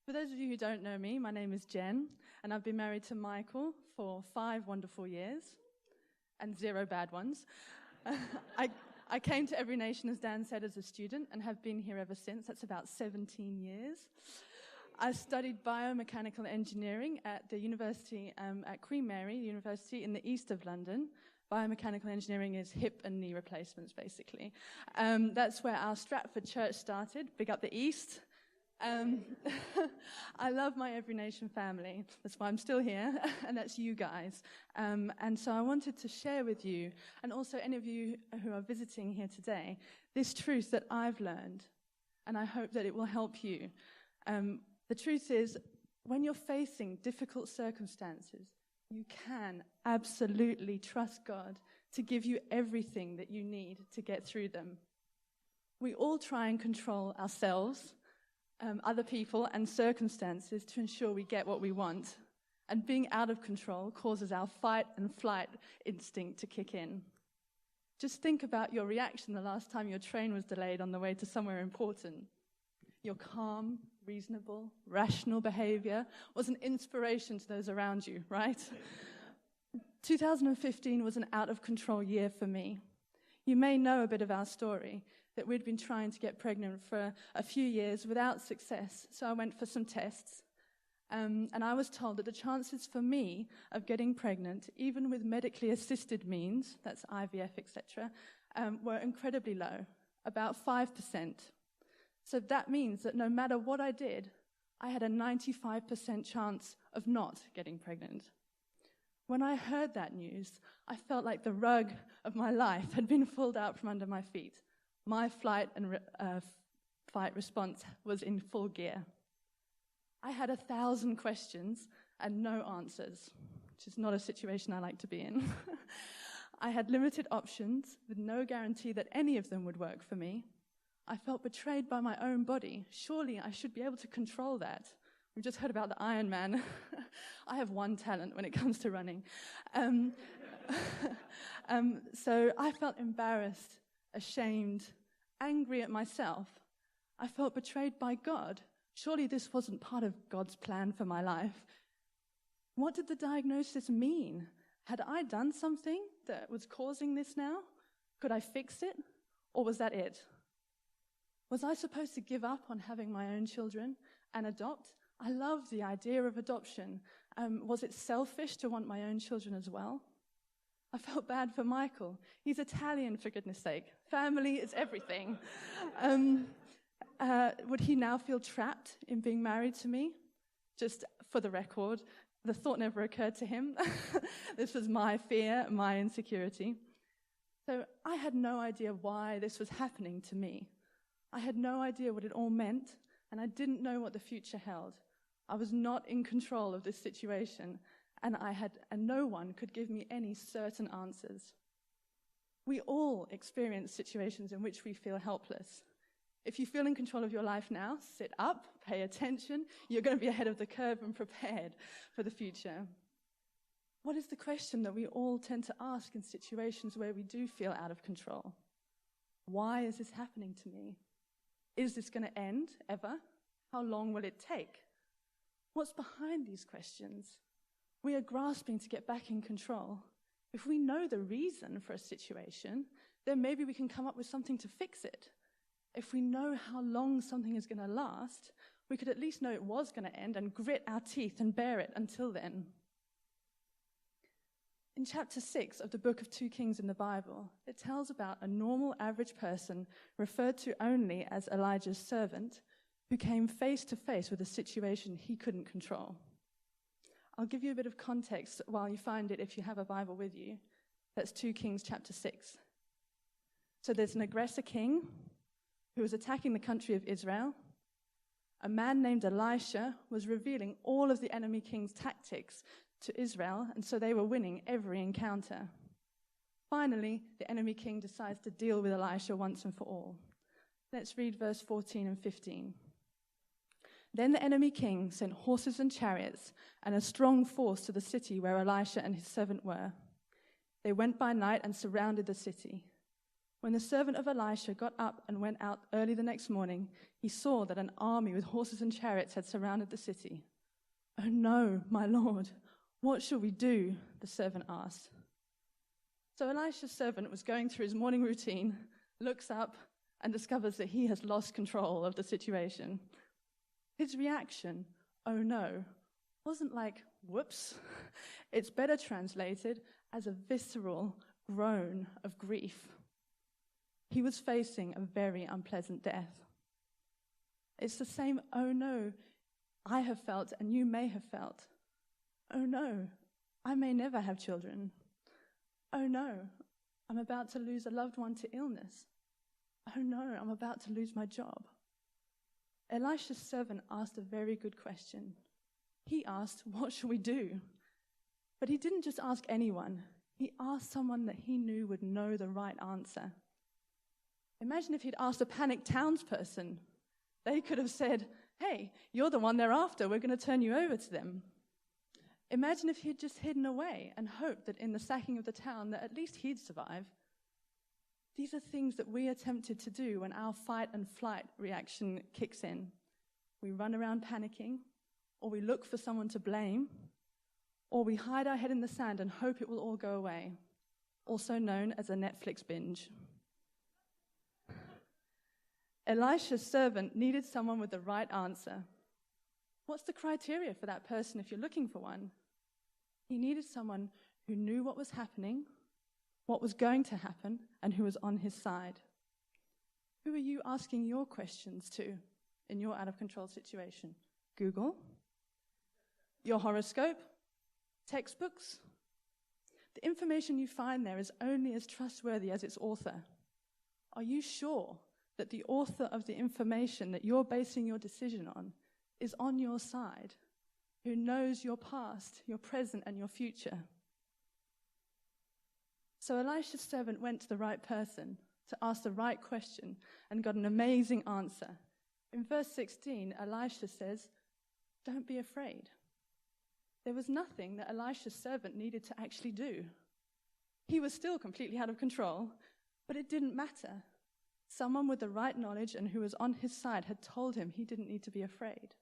For those of you who don't know me, my name is Jen, and I've been married to Michael for 5 wonderful years, and 0 bad ones. I came to Every Nation, as Dan said, as a student, and have been here ever since. That's about 17 years. I studied biomechanical engineering at the university, at Queen Mary University in the east of London. Biomechanical engineering is hip and knee replacements, basically. That's where our Stratford church started. Big up the east. I love my Every Nation family. That's why I'm still here, and that's you guys. And so I wanted to share with you, and also any of you who are visiting here today, this truth that I've learned, and I hope that it will help you. The truth is, when you're facing difficult circumstances, you can absolutely trust God to give you everything that you need to get through them. We all try and control ourselves, other people and circumstances to ensure we get what we want. And being out of control causes our fight and flight instinct to kick in. Just think about your reaction the last time your train was delayed on the way to somewhere important. Your calm, reasonable, rational behavior was an inspiration to those around you, right? 2015 was an out-of-control year for me. You may know a bit of our story, that we'd been trying to get pregnant for a few years without success. So I went for some tests, and I was told that the chances for me of getting pregnant, even with medically assisted means, that's IVF, etc., were incredibly low, about 5%. So that means that no matter what I did, I had a 95% chance of not getting pregnant. When I heard that news, I felt like the rug of my life had been pulled out from under my feet. My flight and fight response was in full gear. I had 1,000 questions and no answers, which is not a situation I like to be in. I had limited options with no guarantee that any of them would work for me. I felt betrayed by my own body. Surely I should be able to control that. We've just heard about the Iron Man. I have one talent when it comes to running. So I felt embarrassed, ashamed, angry at myself. I felt betrayed by God. Surely this wasn't part of God's plan for my life. What did the diagnosis mean? Had I done something that was causing this now? Could I fix it? Or was that it? Was I supposed to give up on having my own children and adopt? I loved the idea of adoption. Was it selfish to want my own children as well? I felt bad for Michael. He's Italian, for goodness sake. Family is everything. Would he now feel trapped in being married to me? Just for the record, the thought never occurred to him. This was my fear, my insecurity. So I had no idea why this was happening to me. I had no idea what it all meant, and I didn't know what the future held. I was not in control of this situation, and no one could give me any certain answers. We all experience situations in which we feel helpless. If you feel in control of your life now, sit up, pay attention. You're going to be ahead of the curve and prepared for the future. What is the question that we all tend to ask in situations where we do feel out of control? Why is this happening to me? Is this going to end ever? How long will it take? What's behind these questions? We are grasping to get back in control. If we know the reason for a situation, then maybe we can come up with something to fix it. If we know how long something is going to last, we could at least know it was going to end and grit our teeth and bear it until then. In chapter 6 of the book of 2 Kings in the Bible, it tells about a normal average person referred to only as Elijah's servant who came face to face with a situation he couldn't control. I'll give you a bit of context while you find it if you have a Bible with you. That's 2 Kings chapter 6. So there's an aggressor king who was attacking the country of Israel. A man named Elisha was revealing all of the enemy king's tactics to Israel, and so they were winning every encounter. Finally, the enemy king decides to deal with Elisha once and for all. Let's read verse 14 and 15. Then the enemy king sent horses and chariots and a strong force to the city where Elisha and his servant were. They went by night and surrounded the city. When the servant of Elisha got up and went out early the next morning, he saw that an army with horses and chariots had surrounded the city. "Oh no, my lord, what shall we do?" the servant asked. So Elisha's servant was going through his morning routine, looks up, and discovers that he has lost control of the situation. His reaction, "Oh no," wasn't like, "whoops." It's better translated as a visceral groan of grief. He was facing a very unpleasant death. It's the same "oh no" I have felt and you may have felt. "Oh no, I may never have children." "Oh no, I'm about to lose a loved one to illness." "Oh no, I'm about to lose my job." Elisha's servant asked a very good question. He asked, "What shall we do?" But he didn't just ask anyone. He asked someone that he knew would know the right answer. Imagine if he'd asked a panicked townsperson. They could have said, "Hey, you're the one they're after. We're going to turn you over to them." Imagine if he'd just hidden away and hoped that in the sacking of the town that at least he'd survive. These are things that we are tempted to do when our fight and flight reaction kicks in. We run around panicking, or we look for someone to blame, or we hide our head in the sand and hope it will all go away, also known as a Netflix binge. Elisha's servant needed someone with the right answer. What's the criteria for that person if you're looking for one? He needed someone who knew what was happening, what was going to happen, and who was on his side. Who are you asking your questions to in your out-of-control situation? Google? Your horoscope? Textbooks? The information you find there is only as trustworthy as its author. Are you sure that the author of the information that you're basing your decision on is on your side, who knows your past, your present, and your future? So Elisha's servant went to the right person to ask the right question and got an amazing answer. In verse 16, Elisha says, "Don't be afraid." There was nothing that Elisha's servant needed to actually do. He was still completely out of control, but it didn't matter. Someone with the right knowledge and who was on his side had told him he didn't need to be afraid.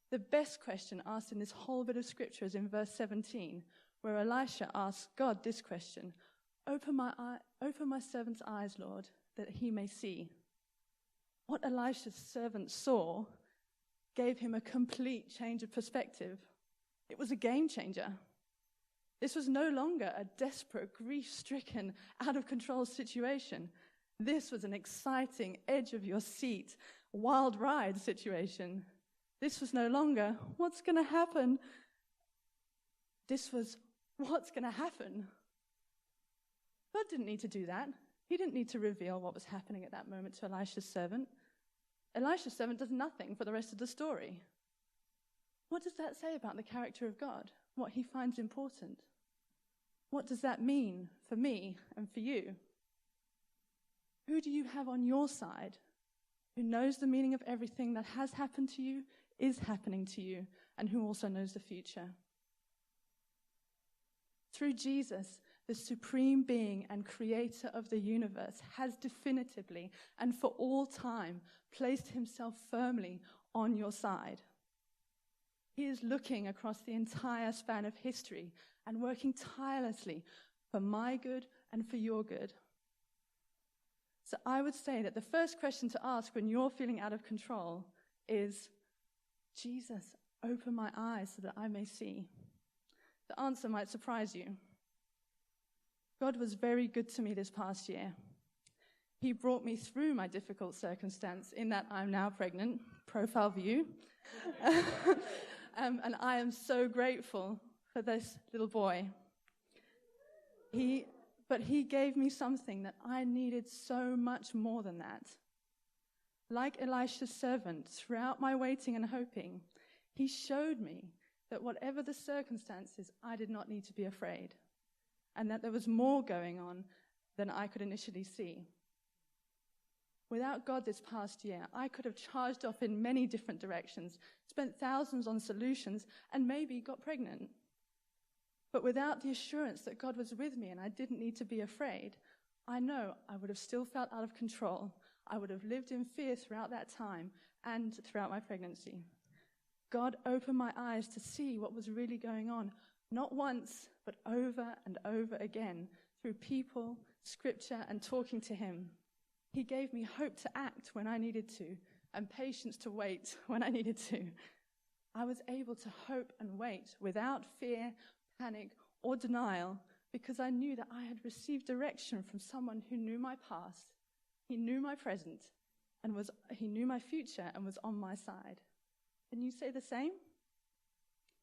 The best question asked in this whole bit of scripture is in verse 17, where Elisha asks God this question, open my servant's eyes, Lord, that he may see." What Elisha's servant saw gave him a complete change of perspective. It was a game changer. This was no longer a desperate, grief-stricken, out-of-control situation. This was an exciting, edge-of-your-seat, wild ride situation. This was no longer, "What's going to happen?" This was, "What's going to happen?" God didn't need to do that. He didn't need to reveal what was happening at that moment to Elisha's servant. Elisha's servant does nothing for the rest of the story. What does that say about the character of God? What he finds important? What does that mean for me and for you? Who do you have on your side who knows the meaning of everything that has happened to you, is happening to you, and who also knows the future? Through Jesus, the supreme being and creator of the universe has definitively and for all time placed himself firmly on your side. He is looking across the entire span of history and working tirelessly for my good and for your good. So I would say that the first question to ask when you're feeling out of control is, "Jesus, open my eyes so that I may see." The answer might surprise you. God was very good to me this past year. He brought me through my difficult circumstance in that I'm now pregnant, profile view. And I am so grateful for this little boy. But he gave me something that I needed so much more than that. Like Elisha's servant, throughout my waiting and hoping, he showed me that whatever the circumstances, I did not need to be afraid, and that there was more going on than I could initially see. Without God this past year, I could have charged off in many different directions, spent thousands on solutions, and maybe got pregnant. But without the assurance that God was with me and I didn't need to be afraid, I know I would have still felt out of control. I would have lived in fear throughout that time and throughout my pregnancy. God opened my eyes to see what was really going on, not once, but over and over again, through people, scripture, and talking to him. He gave me hope to act when I needed to, and patience to wait when I needed to. I was able to hope and wait without fear, panic, or denial, because I knew that I had received direction from someone who knew my past, he knew my present, and he knew my future and was on my side. Can you say the same?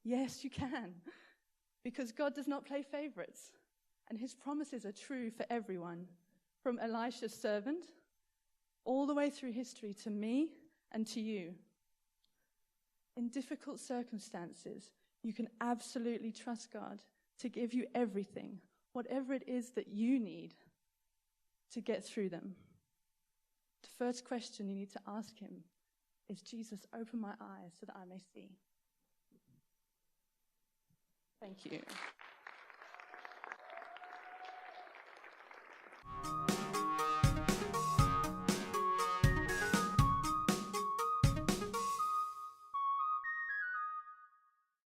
Yes, you can. Because God does not play favorites, and his promises are true for everyone, from Elisha's servant all the way through history to me and to you. In difficult circumstances, you can absolutely trust God to give you everything, whatever it is that you need to get through them. The first question you need to ask him is, Jesus, open my eyes so that I may see. Thank you.